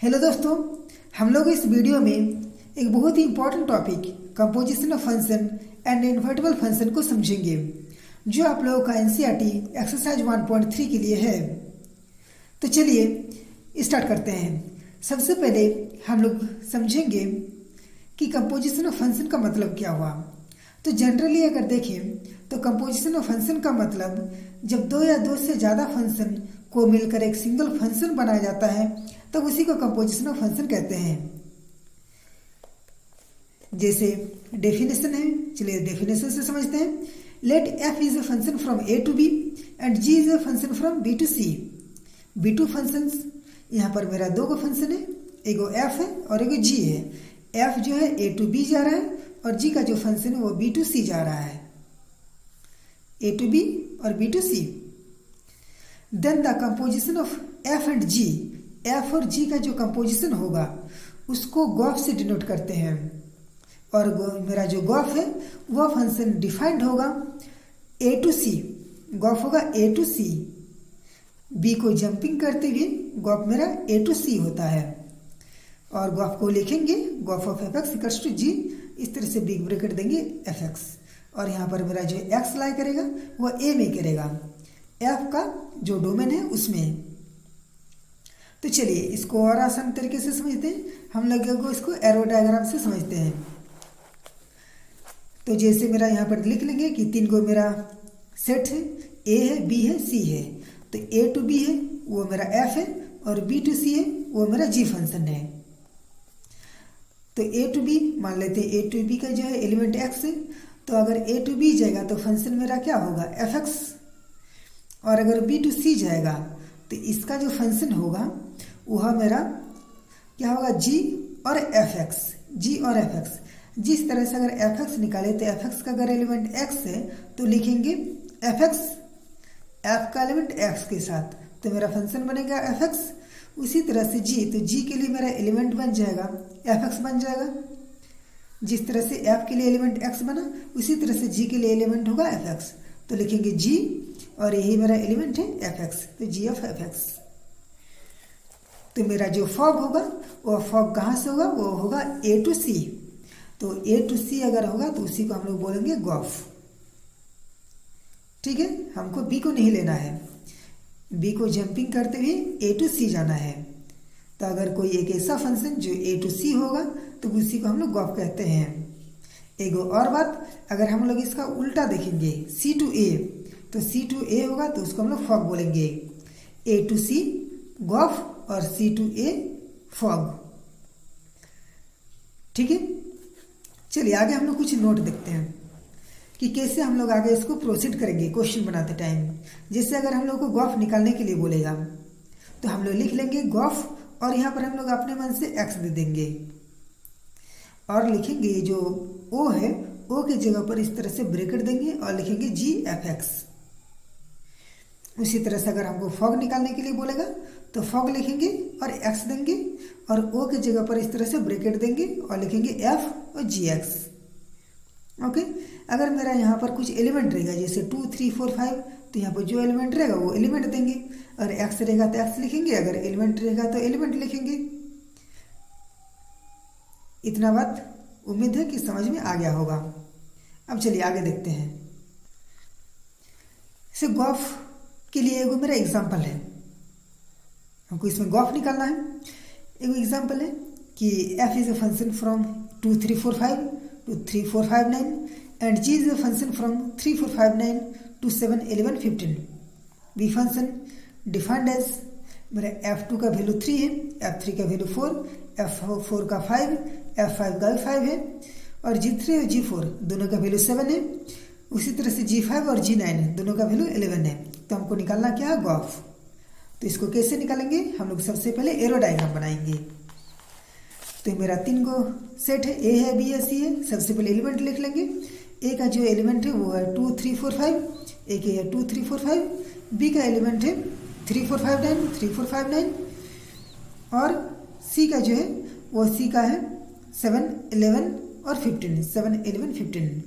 Hello दोस्तों, हम लोग इस वीडियो में एक बहुत ही important topic composition of function and invertible function को समझेंगे, जो आप लोगों का एनसीईआरटी एक्सरसाइज 1.3 के लिए है। तो चलिए स्टार्ट करते हैं। सबसे पहले हम लोग समझेंगे कि कंपोजिशन ऑफ फंक्शन का मतलब क्या हुआ। तो जनरली अगर देखें तो कंपोजिशन ऑफ फंक्शन का मतलब जब दो या दो से ज़्यादा फंक्शन को मिलकर एक सिंगल फंक्शन बनाया जाता है तब उसी को कंपोजिशन ऑफ फंक्शन कहते हैं। जैसे डेफिनेशन है, चलिए डेफिनेशन से समझते हैं। Let f is a function from A to B and g is a function from B to C. B to function, यहाँ पर मेरा दो का फंक्शन है, एगो एफ है और एगो जी है। एफ जो है ए टू बी जा रहा है और जी का जो फंक्शन है वो बी टू सी जा रहा है, ए टू बी और B to C. Then the composition of F and G, F और जी का जो कंपोजिशन होगा उसको गॉफ से डिनोट करते हैं। और मेरा जो गॉफ है वह फंक्शन डिफाइंड होगा ए टू सी, गॉफ होगा ए टू सी। बी को जंपिंग करते हुए गॉफ मेरा ए टू सी होता है। और गॉफ को लिखेंगे gof of F X equals to G, इस तरह से बिग ब्रैकेट देंगे एफ एक्स। और यहाँ पर मेरा जो एक्स लाई करेगा वह ए में करेगा, एफ का जो डोमेन है उसमें। तो चलिए इसको और आसान तरीके से समझते हैं। हम लोग इसको एरो डायग्राम से समझते हैं। तो जैसे मेरा यहाँ पर लिख लेंगे कि तीन को मेरा सेट है, ए है, बी है, सी है। तो ए टू बी है वो मेरा एफ है और बी टू सी है वो मेरा जी फंक्शन है। तो ए टू बी मान लेते हैं, ए टू बी का जो है एलिमेंट एक्स है। तो अगर ए टू बी जाएगा तो फंक्शन मेरा क्या होगा, एफ एक्स। और अगर बी टू सी जाएगा तो इसका जो फंक्शन होगा वह मेरा क्या होगा, जी और एफ एक्स, जी और एफ एक्स। जिस तरह से अगर एफ एक्स निकाले तो एफ एक्स का अगर एलिमेंट एक्स है तो लिखेंगे एफ एक्स, एफ का एलिमेंट एक्स के साथ, तो मेरा फंक्शन बनेगा एफ एक्स। उसी तरह से जी, तो जी के लिए मेरा एलिमेंट बन जाएगा एफ एक्स बन जाएगा। जिस तरह से एफ के लिए एलिमेंट एक्स बना उसी तरह से जी के लिए एलिमेंट होगा एफ एक्स, तो लिखेंगे जी और यही मेरा एलिमेंट है एफ एक्स, तो जी ऑफ एफ एक्स। तो मेरा जो फॉग होगा वो फॉग कहाँ से होगा, वो होगा ए टू सी। तो ए टू सी अगर होगा तो उसी को हम लोग बोलेंगे गॉफ। ठीक है, हमको बी को नहीं लेना है, बी को जंपिंग करते हुए ए टू सी जाना है। तो अगर कोई एक ऐसा फंक्शन जो ए टू सी होगा तो उसी को हम लोग गॉफ कहते हैं। एगो और बात, अगर हम लोग इसका उल्टा देखेंगे सी टू ए, तो सी टू ए होगा तो उसको हम लोग फॉग बोलेंगे। ए टू सी गॉफ और सी टू ए फॉग। ठीक है, चलिए आगे हम लोग कुछ नोट देखते हैं कि कैसे हम लोग आगे इसको प्रोसीड करेंगे क्वेश्चन बनाते टाइम। जैसे अगर हम लोग को गॉफ निकालने के लिए बोलेगा तो हम लोग लिख लेंगे गॉफ और यहाँ पर हम लोग अपने मन से एक्स दे देंगे और लिखेंगे जो ओ है ओ की जगह पर इस तरह से ब्रैकेट देंगे और लिखेंगे जी एफ एक्स। उसी तरह से अगर हमको फॉग निकालने के लिए बोलेगा तो फॉग लिखेंगे और एक्स देंगे और ओ की जगह पर इस तरह से ब्रैकेट देंगे और लिखेंगे एफ और जी एक्स। ओके, अगर मेरा यहाँ पर कुछ एलिमेंट रहेगा जैसे 2, 3, 4, 5, तो यहाँ पर जो एलिमेंट रहेगा वो एलिमेंट देंगे। अगर एक्स रहेगा तो एक्स लिखेंगे, अगर एलिमेंट रहेगा तो एलिमेंट लिखेंगे। इतना बात उम्मीद है कि समझ में आ गया होगा। अब चलिए आगे देखते हैं। इसे गॉफ के लिए एगो मेरा एग्जाम्पल है, हमको इसमें गॉफ निकालना है। एगो एग्जाम्पल है कि f is a function from 2, 3, 4, 5 to 3, 4, 5, 9 and g is a function from 3, 4, 5, 9 to 7, 11, 15। B function defined as मेरा f2 का वैल्यू 3 है, f3 का वैल्यू 4, f4 का 5, f5 का 5 है और g3 और g4 दोनों का वैल्यू 7 है। उसी तरह से g5 और g9 दोनों का वैल्यू 11 है। तो हमको निकालना क्या है, गॉफ। तो इसको कैसे निकालेंगे, हम लोग सबसे पहले एरो डायग्राम बनाएंगे। तो मेरा तीन को सेट है, ए है, बी है, सी है। सबसे पहले एलिमेंट लिख लेंगे। ए का जो एलिमेंट है वो है 2, 3, 4, 5, ए के है 2, 3, 4, 5। बी का एलिमेंट है 3, 4, 5, 9, 3, 4, 5, 9 और सी का जो है वो सी का है 7, 11 और 15, 7, 11, 15।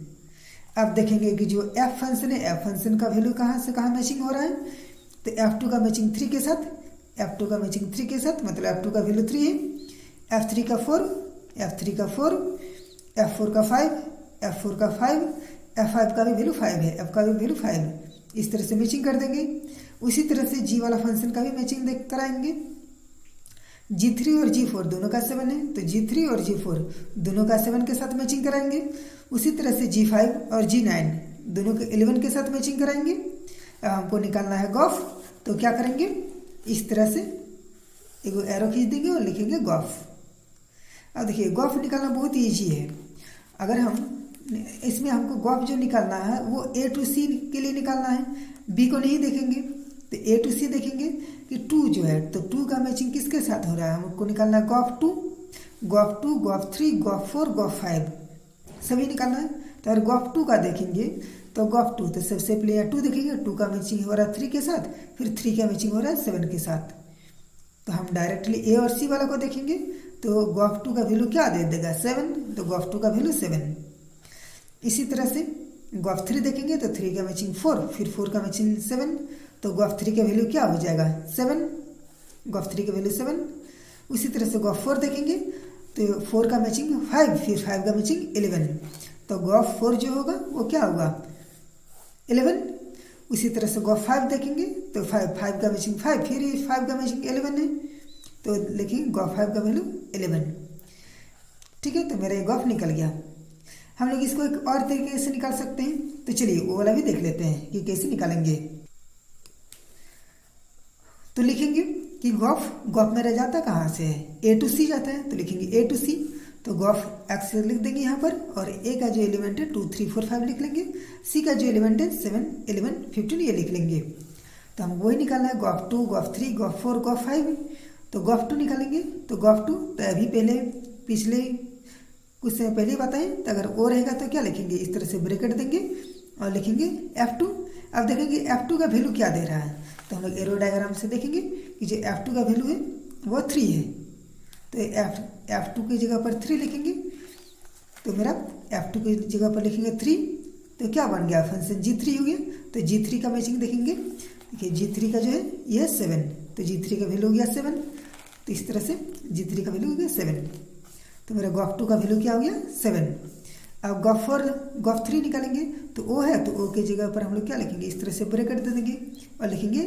अब देखेंगे कि जो एफ फंक्शन है, एफ फंक्शन का वैल्यू कहाँ से कहाँ मैचिंग हो रहा है। तो f2 का मैचिंग 3 के साथ, F2 का मैचिंग 3 के साथ, मतलब F2 का वैल्यू 3 है, F3 का 4, F3 का 4, F4 का 5, F4 का 5, F5 का भी वैल्यू 5 है, F का भी वैल्यू 5 है। इस तरह से मैचिंग कर देंगे। उसी तरह से G वाला फंक्शन का भी मैचिंग देख कराएंगे। G3 और G4 दोनों का 7 है, तो G3 और G4 दोनों का 7 के साथ मैचिंग कराएंगे। उसी तरह से G5 और G9 दोनों के 11 के साथ मैचिंग कराएंगे। अब हमको निकालना है गॉफ, तो क्या करेंगे, इस तरह से एक एरो खींच देंगे और लिखेंगे गॉफ। अब देखिए गॉफ निकालना बहुत ईजी है। अगर हम इसमें हमको गॉफ जो निकालना है वो A to C के लिए निकालना है, B को नहीं देखेंगे। तो A to C देखेंगे कि 2 जो है, तो 2 का मैचिंग किसके साथ हो रहा है, हमको निकालना है gof 2, gof 2, gof 3, gof 4, gof 5 सभी निकालना है। तो अगर गॉफ 2 का देखेंगे तो गॉफ 2, तो सबसे पहले यहाँ 2 देखेंगे, 2 का मैचिंग हो रहा है 3 के साथ, फिर 3 का मैचिंग हो रहा है 7 के साथ। तो हम डायरेक्टली A और C वाला को देखेंगे, तो गॉफ 2 का वैल्यू क्या दे देगा 7, तो गॉफ 2 का वैल्यू 7। इसी तरह से गॉफ 3 देखेंगे तो 3 का मैचिंग 4, फिर 4 का मैचिंग 7, तो गॉफ 3 का वैल्यू क्या हो जाएगा 7, गॉफ 3 का वैल्यू 7। उसी तरह से गॉफ 4 देखेंगे तो 4 का मैचिंग 5, फिर 5 का मैचिंग 11, तो गॉफ 4 जो होगा वो क्या होगा 11। उसी तरह से गॉफ 5 देखेंगे तो 5 का मैचिंग 5, फिर 5 का मैचिंग 11 है, तो लिखेंगे गॉफ 5 का वैल्यू 11। ठीक है, तो मेरा ये गॉफ निकल गया। हम लोग इसको एक और तरीके से निकाल सकते हैं, तो चलिए वो वाला भी देख लेते हैं कि कैसे निकालेंगे। तो लिखेंगे कि गॉफ मेरा जाता कहाँ से है, A to C जाता है, तो लिखेंगे A to C, तो गॉफ x लिख देंगे यहाँ पर, और A का जो एलिमेंट है 2, 3, 4, 5 लिख लेंगे, C का जो एलिमेंट है 7, 11, 15 ये लिख लेंगे। तो हम वही निकालना है गॉफ 2, गॉफ 3, गॉफ 4, गॉफ 5। तो गॉफ 2 निकालेंगे, तो गॉफ 2 तो अभी पहले पिछले कुछ समय पहले बताएं, तो अगर वो रहेगा तो क्या लिखेंगे, इस तरह से ब्रैकेट देंगे और लिखेंगे F2। अब देखेंगे F2 का वैल्यू क्या दे रहा है, तो हम लोग एरो डायग्राम से देखेंगे कि जो F2 का वैल्यू है वो 3 है, तो F2 की जगह पर 3 लिखेंगे। तो मेरा F2 की जगह पर लिखेंगे 3, तो क्या बन गया फंक्शन G3 हो गया। तो G3 का मैचिंग देखेंगे, देखिए G3 का जो है ये 7, तो G3 का वैल्यू हो गया 7, तो इस तरह से G3 का वैल्यू हो गया 7, तो मेरा गॉफ 2 का वैल्यू क्या हो गया 7। अब गॉफ 3 निकालेंगे, तो O है, तो O की जगह पर हम लोग क्या लिखेंगे, इस तरह से ब्रैकेट दे देंगे और लिखेंगे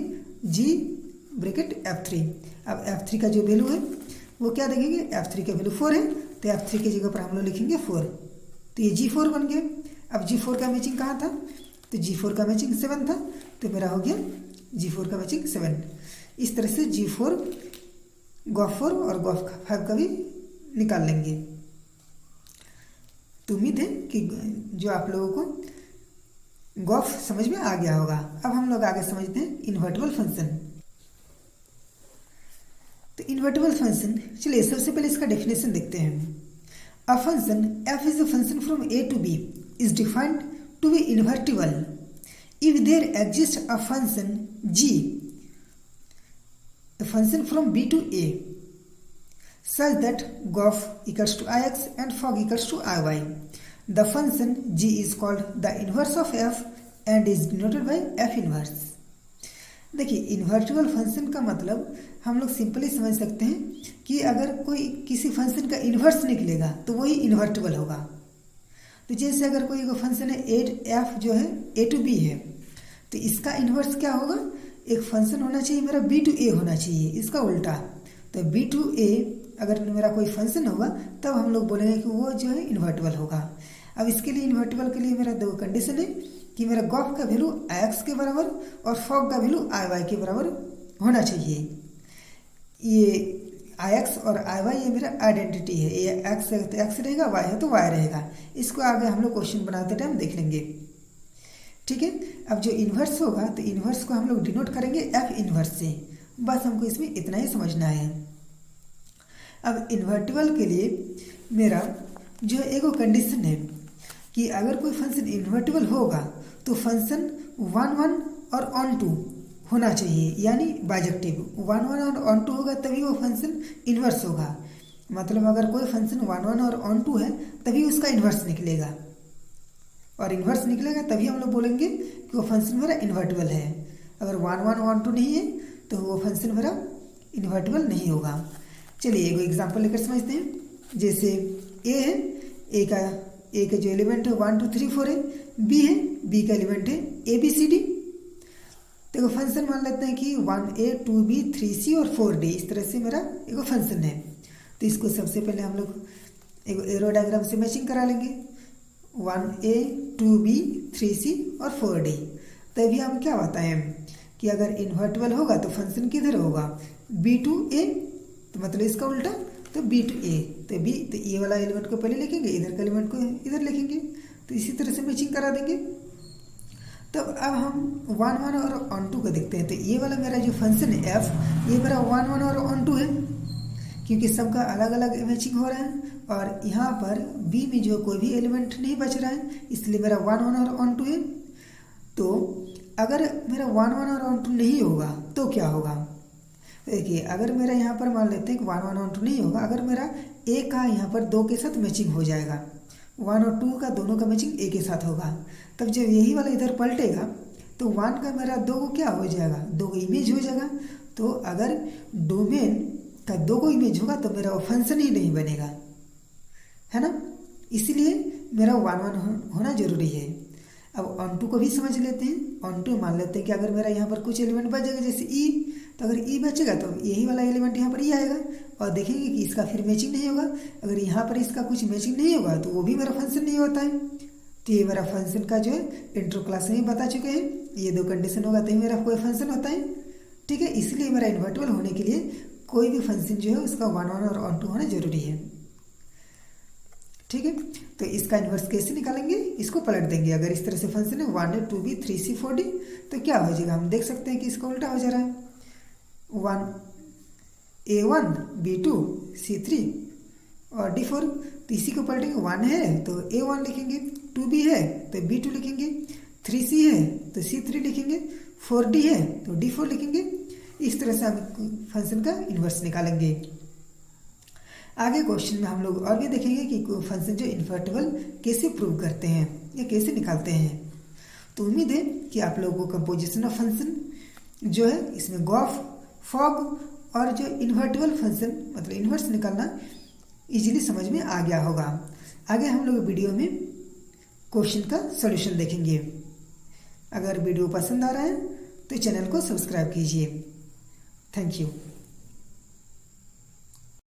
G ब्रैकेट F3। अब F3 का जो वैल्यू है वो क्या देखेंगे, F3 का वैल्यू 4 है, तो F3 की जगह पर हम लोग लिखेंगे 4, तो ये G4 बन गया। अब G4 का मैचिंग कहाँ था, तो G4 का मैचिंग 7 था, तो मेरा हो गया G4 का मैचिंग 7। इस तरह से G4, गॉफ 4 और गॉफ 5 का भी निकाल लेंगे। तो उम्मीद है कि जो आप लोगों को गॉफ समझ में आ गया होगा। अब हम लोग आगे समझते हैं इन्वर्टिबल फंक्शन। तो इन्वर्टिबल फंक्शन, चलिए सबसे पहले इसका डेफिनेशन देखते हैं। A function f is a function from a to b is defined to be invertible if there exists a function g, a function from b to a, such that gof equals to ix and fog equals to iy. The function g is called the inverse of f and is denoted by f inverse. देखिए invertible function का मतलब हम लोग simply समझ सकते हैं कि अगर कोई किसी फंक्शन का इन्वर्स निकलेगा तो वही इन्वर्टिबल होगा। तो जैसे अगर कोई फंक्शन है f जो है a to b है, तो इसका इन्वर्स क्या होगा, एक फंक्शन होना चाहिए मेरा b to a होना चाहिए, इसका उल्टा। तो b to a अगर मेरा कोई फंक्शन होगा तब हम लोग बोलेंगे कि वो जो है इन्वर्टिबल होगा। अब इसके लिए इन्वर्टिबल के लिए मेरा दो कंडीशन है कि मेरा गॉफ का वैल्यू ix के बराबर और फॉग का वैल्यू iy के बराबर होना चाहिए। ये ix और iy ये मेरा आइडेंटिटी है, ये x है तो x रहेगा, y है तो y रहेगा। इसको आगे हम लोग क्वेश्चन बनाते टाइम देख लेंगे। ठीक है, अब जो इन्वर्स होगा तो इन्वर्स को हम लोग डिनोट करेंगे f इन्वर्स से। बस हमको इसमें इतना ही समझना है। अब इन्वर्टिबल के लिए मेरा जो एक कंडीशन है कि अगर कोई फंक्शन इन्वर्टिबल होगा तो फंक्शन 1 1 और ऑन टू होना चाहिए, यानी बाइजेक्टिव 1 1 और ऑन टू होगा तभी वो फंक्शन इन्वर्स होगा। मतलब अगर कोई फंक्शन 1 1 और ऑन टू है तभी उसका इन्वर्स निकलेगा, और इन्वर्स निकलेगा तभी हम लोग बोलेंगे कि वो फंक्शन मेरा इन्वर्टिबल है। अगर 1 1 ऑन टू नहीं है तो वो फंक्शन मेरा इन्वर्टिबल नहीं होगा। चलिए एक एग्जांपल लेकर समझते हैं। जैसे ए है, ए का जो एलिमेंट है 1 2 3 4 है, बी है, बी का एलिमेंट है ए बी सी डी। देखो फंक्शन मान लेते हैं कि 1a 2b 3c और 4d, इस तरह से मेरा एक फंक्शन है। तो इसको सबसे पहले हम लोग एक एरो डायग्राम से मैचिंग करा लेंगे, 1a 2b 3c और 4d। तभी हम क्या बताएं कि अगर इन्वर्टिबल होगा तो फंक्शन किधर होगा, b to a, तो मतलब इसका उल्टा तो b to a। तो ये वाला एलिमेंट को पहले लिखेंगे, इधर का एलिमेंट को इधर लिखेंगे, तो इसी तरह से मैचिंग करा देंगे। तब अब हम 1 1 और ऑन टू को देखते हैं। तो ये वाला मेरा जो फंक्शन है f, ये मेरा 1 1 और ऑन टू है, क्योंकि सबका अलग अलग मैचिंग हो रहा है और यहाँ पर b में जो कोई भी एलिमेंट नहीं बच रहा है, इसलिए मेरा 1 1 और ऑन टू है। तो अगर मेरा 1 1 और ऑन टू नहीं होगा तो क्या होगा, देखिए अगर मेरा यहाँ पर मान लेते हैं कि 1 1 ऑन टू नहीं होगा, अगर मेरा a का यहाँ पर 2 के साथ मैचिंग हो जाएगा, 1 और 2 का दोनों का मैचिंग a के साथ होगा, तब जब यही वाला इधर पलटेगा तो 1 का मेरा 2 को क्या हो जाएगा, 2 को इमेज हो जाएगा। तो अगर डोमेन का 2 को इमेज होगा तो मेरा वो फंक्शन ही नहीं बनेगा, है ना। इसलिए मेरा 1 1 होना जरूरी है। अब ऑन टू को भी समझ लेते हैं। ऑन टू मान लेते हैं कि अगर मेरा यहाँ पर कुछ एलिमेंट बच जाएगा, जैसे ई, तो अगर ई बचेगा तो यही वाला एलिमेंट यहाँ पर ई आएगा और देखेंगे कि इसका फिर मैचिंग नहीं होगा। अगर यहाँ पर इसका कुछ मैचिंग नहीं होगा तो वो भी मेरा फंक्शन नहीं होता है। तो ये मेरा फंक्शन का जो है इंट्रो क्लास में बता चुके हैं, ये 2 कंडीशन होगा तभी मेरा कोई फंक्शन होता है, ठीक है। इसलिए मेरा इन्वर्टिबल होने के लिए कोई भी फंक्शन जो है उसका 1 1 और ऑन टू होना जरूरी है, ठीक है। तो इसका इन्वर्स कैसे निकालेंगे, इसको पलट देंगे। अगर इस तरह से फंक्शन है 1a 2b 3c 4d, तो क्या हो जाएगा, हम देख सकते हैं कि इसका उल्टा हो जा रहा है, 1a1 b2 c3 और d4। तो इसी को पलटेंगे, 1 है तो a1 लिखेंगे, 2b है तो b2 लिखेंगे, 3c है तो c3 लिखेंगे, 4d है तो d4 लिखेंगे। इस तरह से हम फंक्शन का इन्वर्स निकालेंगे। आगे क्वेश्चन में हम लोग और भी देखेंगे कि फंक्शन जो इन्वर्टिबल कैसे प्रूव करते हैं या कैसे निकालते हैं। तो उम्मीद है कि आप लोगों को कंपोजिशन ऑफ फंक्शन जो है इसमें गॉफ, फॉग और जो इन्वर्टिबल फंक्शन मतलब इन्वर्स निकालना इजीली समझ में आ गया होगा। आगे हम लोग वीडियो में क्वेश्चन का सॉल्यूशन देखेंगे। अगर वीडियो पसंद आ रहा है तो चैनल को सब्सक्राइब कीजिए। Thank you.